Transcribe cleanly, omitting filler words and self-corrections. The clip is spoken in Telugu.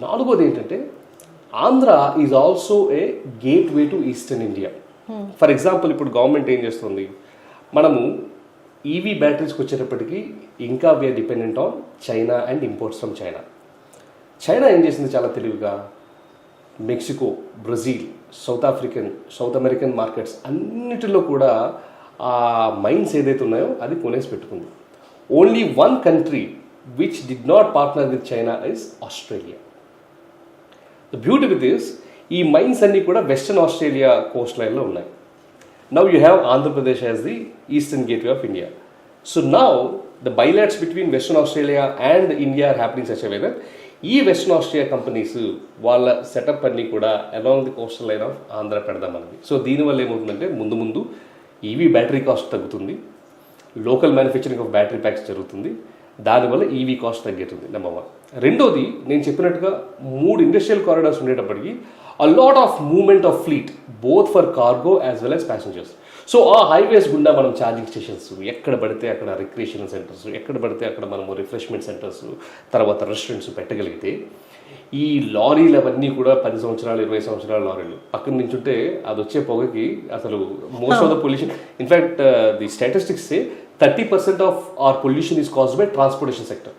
నాలుగోది ఏంటంటే Andhra is also a gateway to eastern India. For example ఇప్పుడు గవర్నమెంట్ ఏం చేస్తుంది, మనము ఈవీ బ్యాటరీస్కి వచ్చేటప్పటికి ఇంకా we are dependent on China and imports from China. China ఏం చేసింది చాలా తెలివిగా, Mexico, Brazil, South American markets అన్నిటిలో కూడా ఆ మైన్స్ ఏదైతే ఉన్నాయో అది కొనేసి పెట్టుకుంది. Only one country which did not partner with China is Australia. The beauty with this, ఈ మైన్స్ అన్నీ కూడా వెస్టర్న్ ఆస్ట్రేలియా కోస్ట్ లైన్లో ఉన్నాయి. Now you have Andhra Pradesh as the eastern gateway of India. So now the bilaterals between Western Australia and India are happening such a way that ఈ వెస్టర్న్ ఆస్ట్రేలియా కంపెనీస్ వాళ్ళ సెటప్ అన్నీ కూడా along the coastal line of Andhra పెడదామన్నది. సో దీనివల్ల ఏమవుతుందంటే ముందు ముందు ఈవీ బ్యాటరీ కాస్ట్ తగ్గుతుంది, local manufacturing of battery packs జరుగుతుంది, దానివల్ల ఈవీ కాస్ట్ తగ్గుతుంది. నెంబర్ 1. రెండోది, నేను చెప్పినట్టుగా 3 ఇండస్ట్రియల్ కారిడార్స్ ఉండేటప్పటికి a lot of movement of fleet both for cargo as well as passengers. So ఆ హైవేస్ గుండా మనం ఛార్జింగ్ స్టేషన్స్, ఎక్కడ పడితే అక్కడ రిక్రియేషన్ సెంటర్స్, ఎక్కడ పడితే అక్కడ మనము రిఫ్రెష్మెంట్ సెంటర్స్, తర్వాత రెస్టారెంట్స్ పెట్టగలిగితే ఈ లారీలు అవన్నీ కూడా 10 సంవత్సరాలు 20 సంవత్సరాల లారీలు పక్కన నుంచుంటే అది వచ్చే పొగకి అసలు most of the pollution, in fact the statistics say 30% of our pollution is caused by transportation sector.